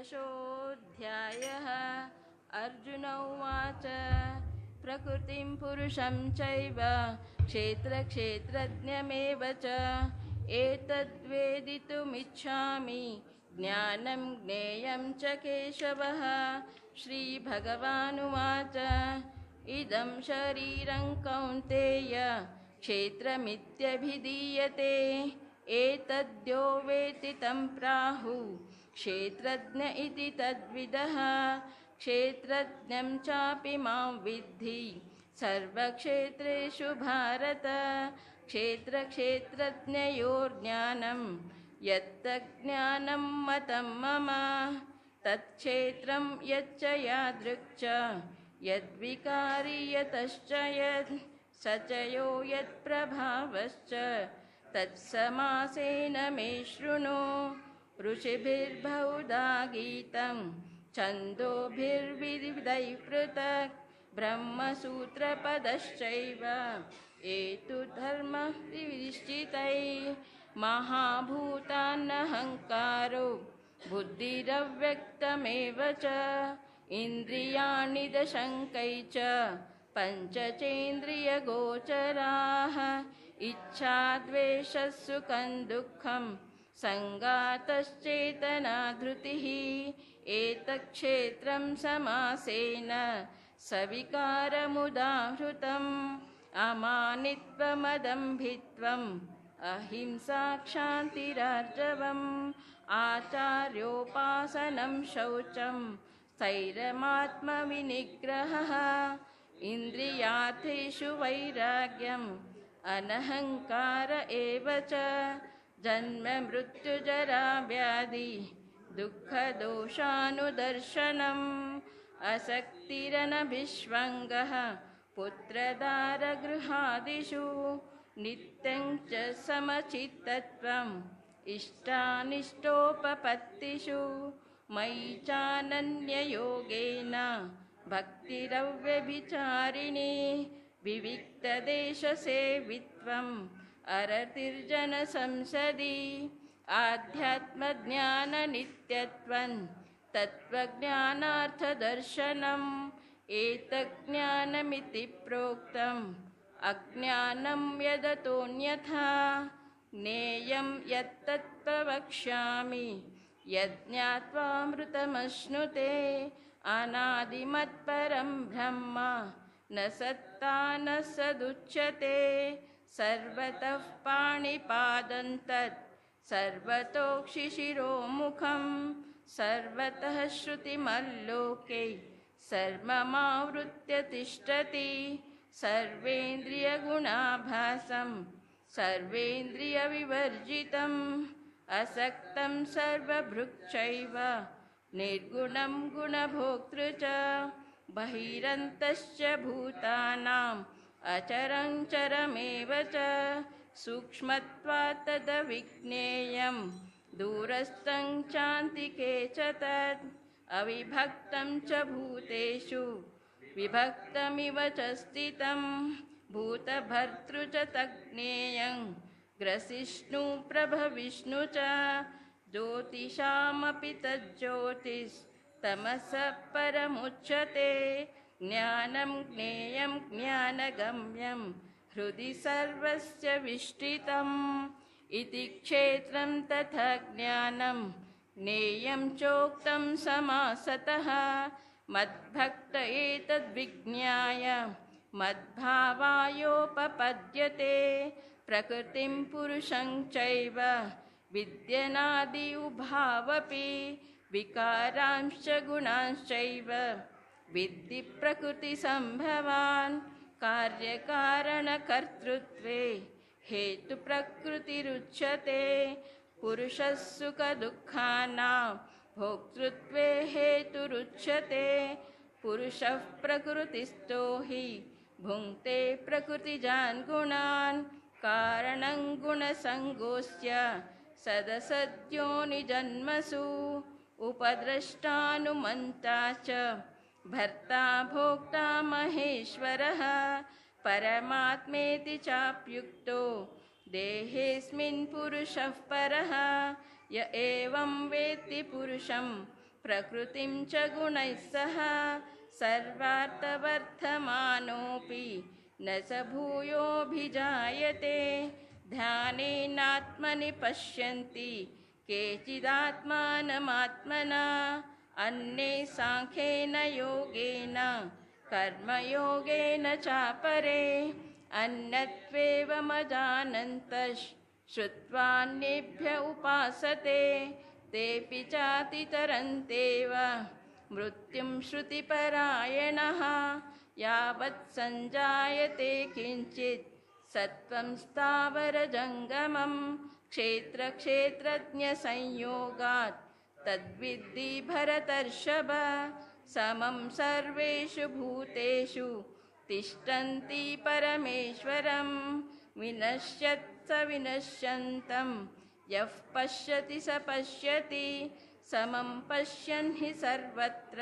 षोडशोऽध्यायः। अर्जुन उवाच प्रकृतिं पुरुषं चैव क्षेत्रक्षेत्रज्ञमेव च एतद्वेदितुमिच्छामि ज्ञानं ज्ञेयं च केशवः। श्रीभगवानुवाच इदं शरीरं कौन्तेय क्षेत्रमित्यभिधीयते एतद्यो वेत्ति तं प्राहुः क्षेत्रज्ञ इति तद्विदः। क्षेत्रज्ञं चापि मां विद्धि सर्वक्षेत्रेषु भारत। क्षेत्रक्षेत्रज्ञयोर्ज्ञानं यत्तज्ज्ञानं मतं मम तत्क्षेत्रं यच्च यादृक् च यद्विकारि यतश्च यत् स च यो यत्प्रभावश्च तत्समासेन मे शृणु। ऋषिभिर्बहुधा गीतं छन्दोभिर्विविधैः पृथक् ब्रह्मसूत्रपदश्चैव एतु धर्मः विनिश्चितैः। महाभूतानहङ्कारो बुद्धिरव्यक्तमेव च इन्द्रियाणि दशङ्कै च पञ्चचेन्द्रियगोचराः। इच्छा द्वेषः सुखं दुःखं सङ्गातश्चेतना धृतिः एतत्क्षेत्रं समासेन सविकारमुदाहृतम्। अमानित्वमदम्भित्वम् अहिंसा क्षान्तिरार्जवम् आचार्योपासनं शौचं स्थैर्यमात्मविनिग्रहः। इन्द्रियार्थेषु वैराग्यम् अनहङ्कार एव च जन्म मृत्युजरा व्याधि दुःखदोषानुदर्शनम् असक्तिरनभिष्वङ्गः पुत्रदारगृहादिषु नित्यं च समचित्तत्वम् इष्टानिष्टोपपत्तिषु मयि चानन्ययोगेन भक्तिरव्यभिचारिणी विविक्तदेशसेवित्वम् अरतिर्जनसंसदि आध्यात्मज्ञाननित्यत्वं तत्त्वज्ञानार्थदर्शनम् एतज्ज्ञानमिति प्रोक्तम् अज्ञानं यदतोऽन्यथा ज्ञेयं यत्तत् प्रवक्ष्यामि यज्ञात्वामृतमश्नुते। अनादिमत्परं ब्रह्म न सत्ता न सदुच्यते सर्वतः पाणिपादं तत् सर्वतोक्षिशिरोमुखं सर्वतः श्रुतिमल्लोके सर्वमावृत्य तिष्ठति। सर्वेन्द्रियगुणाभासं सर्वेन्द्रियविवर्जितम् असक्तं सर्वभृक्षैव निर्गुणं गुणभोक्तृ च बहिरन्तश्च भूतानाम् अचरं चरमेव च सूक्ष्मत्वात् तदविज्ञेयं दूरस्थं चान्तिके च तत् अविभक्तं च भूतेषु विभक्तमिव च स्थितं भूतभर्तृ च तज्ज्ञेयं ग्रसिष्णु प्रभविष्णु च ज्योतिषामपि तज्ज्योतिस्तमसः परमुच्यते। ज्ञानं ज्ञेयं ज्ञानगम्यं हृदि सर्वस्य विष्ठितम् इति क्षेत्रं तथा ज्ञानं ज्ञेयं चोक्तं समासतः। मद्भक्त एतद्विज्ञाय मद्भावायोपपद्यते प्रकृतिं पुरुषं चैव विद्यनादि उभावपि विकारांश्च गुणांश्चैव विद्धि प्रकृतिसम्भवान्। कार्यकारणकर्तृत्वे हेतुप्रकृतिरुच्यते पुरुषः सुखदुःखानां भोक्तृत्वे हेतुरुच्यते। पुरुषः प्रकृतिस्थो हि भुङ्क्ते प्रकृतिजान् गुणान् कारणं गुणसङ्गोऽस्य सदसद्योनिजन्मसु उपद्रष्टानुमन्ता च भर्ता भोक्ता महेश्वरः। परमात्मेति चाप्युक्तो देहेऽस्मिन् पुरुषः परः य एवं वेत्ति पुरुषं प्रकृतिं च गुणैः सह सर्वार्थवर्धमानोऽपि न स भूयोऽभिजायते ध्यानेनात्मनि पश्यन्ति केचिदात्मानमात्मना अन्ये साङ्ख्येन योगेन कर्मयोगेन चापरे अन्यत्वेवमजानन्तः श्रुत्वान्येभ्य उपासते तेऽपि चातितरन्तेव मृत्युं श्रुतिपरायणः यावत् सञ्जायते किञ्चित् सत्त्वं स्थावरजङ्गमं क्षेत्रक्षेत्रज्ञसंयोगात् तद्विद्धि भरतर्षभ समं सर्वेषु भूतेषु तिष्ठन्ति परमेश्वरं विनश्यत् स विनश्यन्तं यः पश्यति स पश्यति समं पश्यन् हि सर्वत्र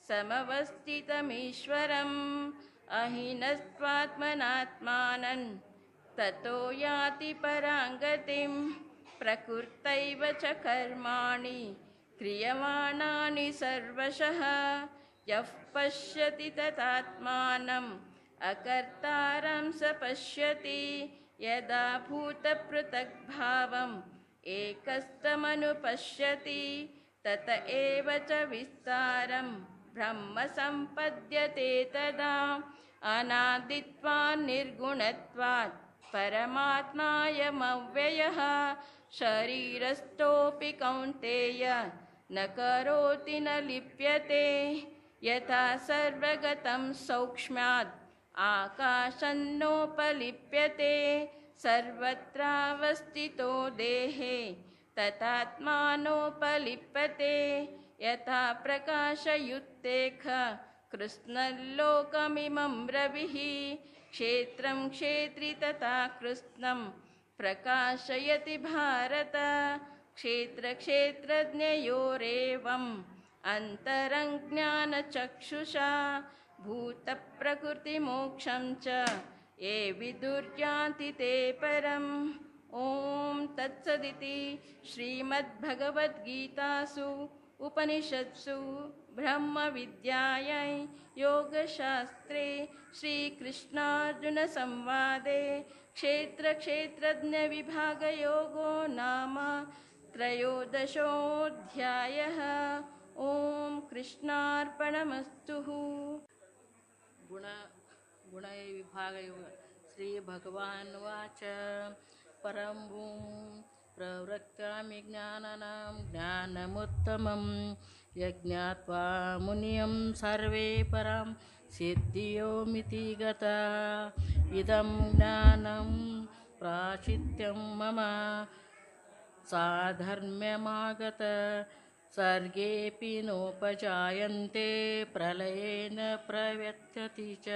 समवस्थितमीश्वरम् अहीनस्त्वात्मनात्मानं ततो याति पराङ्गतिं प्रकृतैव च कर्माणि क्रियमाणानि सर्वशः यः पश्यति तदात्मानम् अकर्तारं स पश्यति यदा भूतपृथग्भावम् एकस्तमनुपश्यति तत एव च विस्तारं ब्रह्म सम्पद्यते तदा अनादित्वान् निर्गुणत्वात् परमात्मायमव्ययः शरीरस्थोऽपि कौन्तेय न करोति न लिप्यते यथा सर्वगतं सौक्ष्म्यात् आकाशन्नोपलिप्यते सर्वत्रावस्थितो देहे तथात्मानोपलिप्यते यथा प्रकाशयुक्तेख कृत्स्नल्लोकमिमं रविः क्षेत्रं क्षेत्री तथा कृत्स्नं प्रकाशयति भारत क्षेत्रक्षेत्रज्ञयोरेवम् अन्तरज्ञानचक्षुषा भूतप्रकृतिमोक्षं च ये विदुर्यान्ति ते परम् ॐ तत्सदिति श्रीमद्भगवद्गीतासु उपनिषत्सु ब्रह्मविद्यायै योगशास्त्रे श्रीकृष्णार्जुनसंवादे क्षेत्रक्षेत्रज्ञविभागयोगो नाम त्रयोदशोऽध्यायः ॐ कृष्णार्पणमस्तु। गुणविभागयोग श्रीभगवानुवाच परं प्रवृत्तामि ज्ञानानां ज्ञानमुत्तमं यज्ञात्वा मुनियं सर्वे परां सिद्धियोमिति गता इदं ज्ञानं प्राचित्यं मम साधर्म्यमागत सर्गेऽपि नोपजायन्ते प्रलयेन प्रव्यत्यति च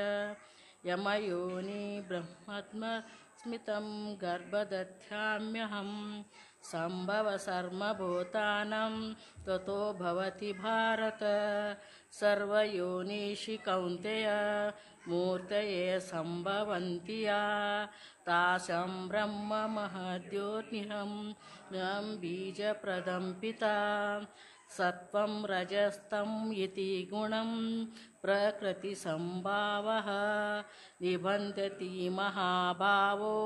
यमयोनि ब्रह्मस्मितं गर्भदध्याम्यहं सम्भवसर्वभूतानां ततो भवति भारत सर्वयोनिषु कौन्तेय मूर्तये सम्भवन्ति या तासां ब्रह्म महद्योनिहं बीजप्रदं पिता सत्वं रजस्तं इति गुणं प्रकृतिसम्भावः निबन्धति महाभावो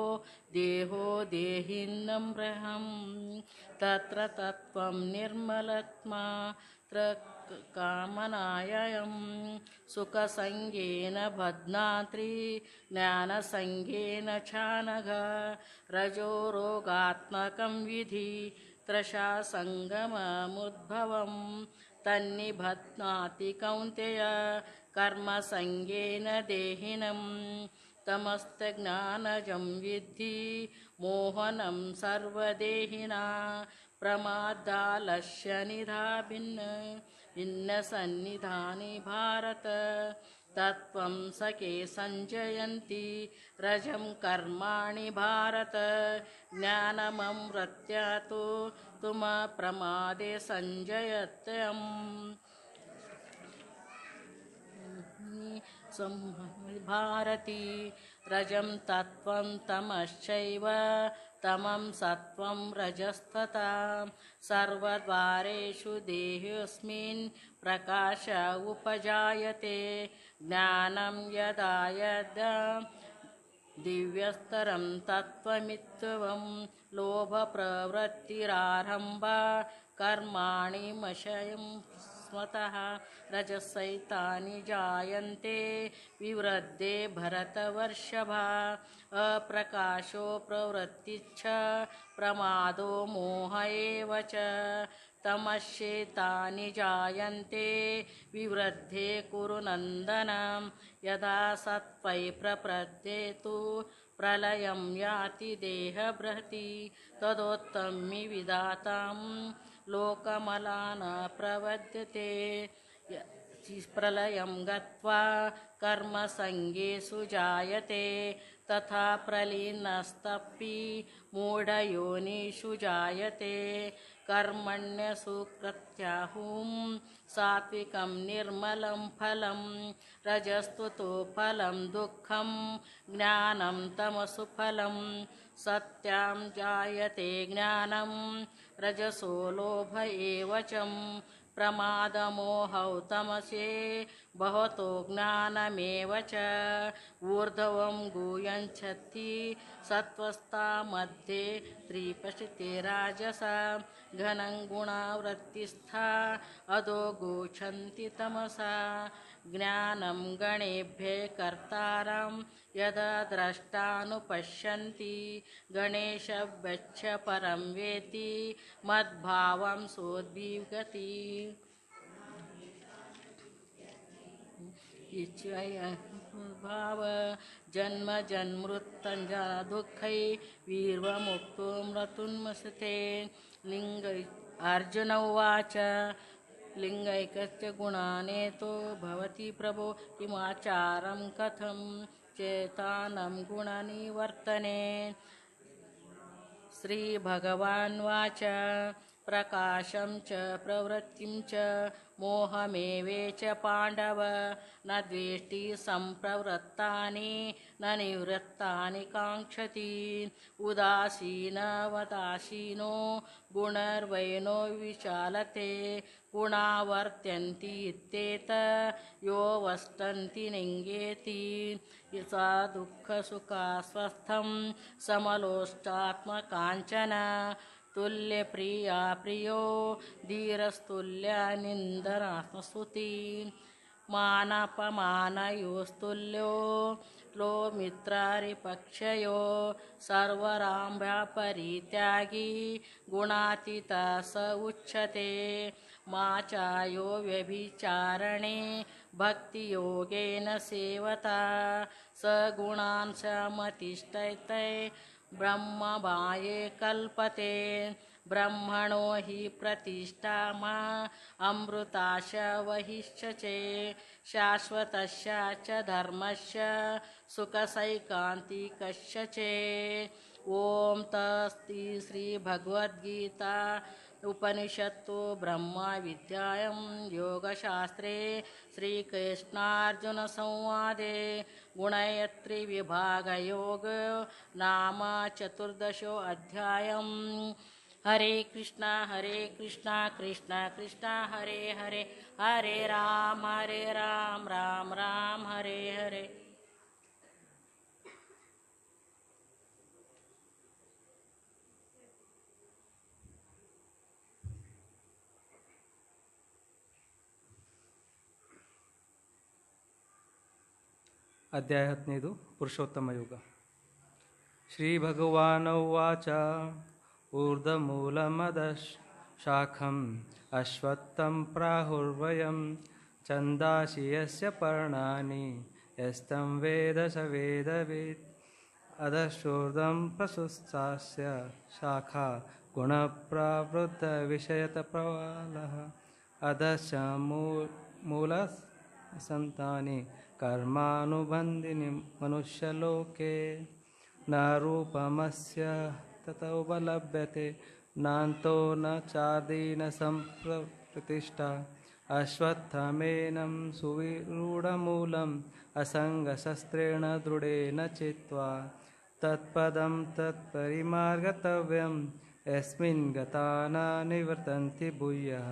देहो देहिनं ब्रह्म तत्र तत्त्वं निर्मलत्मा कामनायं सुखसंगेन बध्नाति ज्ञानसंगेन चानघ रजो रोगात्मकं विधि त्रषा संगममुद्भवं तन्निबध्नाति कौन्तेय कर्मसंगेन देहिनं तमस्तज्ञानजं विद्धि मोहनं सर्वदेहिना प्रमादालस्यनिधा भिन्नसन्निधानि भारत तत्त्वं सखे संजयन्ति रजं कर्माणि भारत ज्ञानममृत्यातो तुम प्रमादे संजयत्यम् भारती रजं तत्त्वं तमश्चैव तमं सत्त्वं रजस्तथा सर्वद्वारेषु देहेऽस्मिन् प्रकाश उपजायते ज्ञानं यदा यदा दिव्यस्तरं तत्त्वमित्त्वं लोभप्रवृत्तिरारम्भा कर्माणि मशयं स्मतः रजसैतानि जायन्ते विवृद्धे भरतवर्षभा अप्रकाशो प्रवृत्तिच्छ प्रमादो मोह एव च तमश्चेतानि जायन्ते विवृद्धे कुरु नन्दन यदा सत्त्वै प्रपद्ये तु प्रलयं याति देहबृहति तदोत्तम्य विधातां लोकमलान प्रवद्यते प्रलयं गत्वा कर्मसङ्गेषु जायते तथा प्रलीनस्तपि मूढयोनिषु जायते कर्मण्यसु कृत्याहुं सात्विकं निर्मलं फलं रजस्तुतो फलं दुःखं ज्ञानं तमसु फलं सत्यां जायते ज्ञानं रजसो लोभ एव च प्रमादमोहौ तमसे भवतो ज्ञानमेव च ऊर्ध्वं गुह्यञ्छति सत्त्वस्था मध्ये त्रिपश्चिते राजसा घनं गुणावृत्तिस्था अधो गोच्छन्ति तमसा ज्ञानं गणेभ्यः कर्तारं यदा द्रष्टानुपश्यन्ति गणेशभ्यश्च परं वेति मद्भावं सोद्विगति भाव जन्म जन्मृत्युञ्जा दुःखै वीर्वमुक्तो मृत्युन्मसते लिंग अर्जुन उवाच लिंगैकस्य गुणानेतो भवति प्रभो किमाचारं कथं चेतानं गुणनिवर्तने श्रीभगवानुवाच प्रकाशं च प्रवृत्तिं च मोहमेवेच पाण्डव न द्वेष्टि सम्प्रवृत्तानि न निवृत्तानि काङ्क्षति उदासीनवदासीनो गुणर्वैनो विचालते गुणावर्त्यन्ति इत्येत यो वष्टन्ति निङ्गेति यथा दुःखसुखास्वस्थं समलोष्टात्मकाञ्चन तुल्यप्रिया प्रियो धीरस्तुल्यनिन्दनात्मस्तुति मानापमानयोस्तुल्यो लो मित्रारिपक्षयो सर्वराम्भ्यपरित्यागी गुणातीतः स उच्यते माचायो व्यभिचारणे भक्तियोगेन सेवता स गुणान् समतिष्ठते ब्रह्ममाये कल्पते ब्रह्मणो हि प्रतिष्ठा मा अमृताश वहिष्यचे शाश्वतस्य च धर्मस्य सुखसैकान्तिकस्य च ओम तस्ति श्री भगवद्गीता उपनिषत्तु ब्रह्मा विद्यायां योगशास्त्रे श्रीकृष्णार्जुन संवादे गुणत्रयविभागयोग नाम चतुर्दशो अध्यायम् हरे कृष्णा कृष्णा कृष्णा हरे हरे हरे राम राम राम हरे हरे ಅಧ್ಯಾಯ 15 ಪುರುಷೋತ್ತಮ ಯೋಗ. ಶ್ರೀ ಭಗವಾನುವಾಚ ಊರ್ಧ್ವಮೂಲಮದಶಾಖಂ ಅಶ್ವತ್ಥಂ ಪ್ರಾಹುರ್ವಯಂ ಛಂದಾಂಸಿ ಯಸ್ಯ ಪರ್ಣಾನಿ ಯಸ್ತಂ ವೇದ ಸ ವೇದವಿತ್ ಅಧಶ್ಚೂರ್ಧ್ವಂ ಪ್ರಸುಪ್ತಾಸ್ಯ ಶಾಖಾ ಗುಣಪ್ರವೃತ್ತವಿಷಯತಃಪ್ರವಾಲಃ ಅಧಶ್ಚ ಮೂಲಸಂತಾನಿ कर्मानुबन्धिनि मनुष्यलोके न रूपमस्य ततोपलभ्यते नान्तो न चादीन सम्प्रतिष्ठा अश्वत्थमेनं सुविरूढमूलम् असङ्गशस्त्रेण दृढेन चित्वा तत्पदं तत्परिमार्गतव्यं यस्मिन् गता न निवर्तन्ति भूयः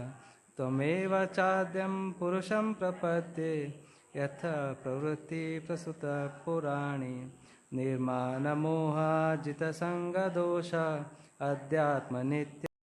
त्वमेव चाद्यं पुरुषं प्रपद्ये यथा प्रवृत्ति प्रसुता पुराणी निर्माणमोहाजितसङ्गदोष अध्यात्मनित्य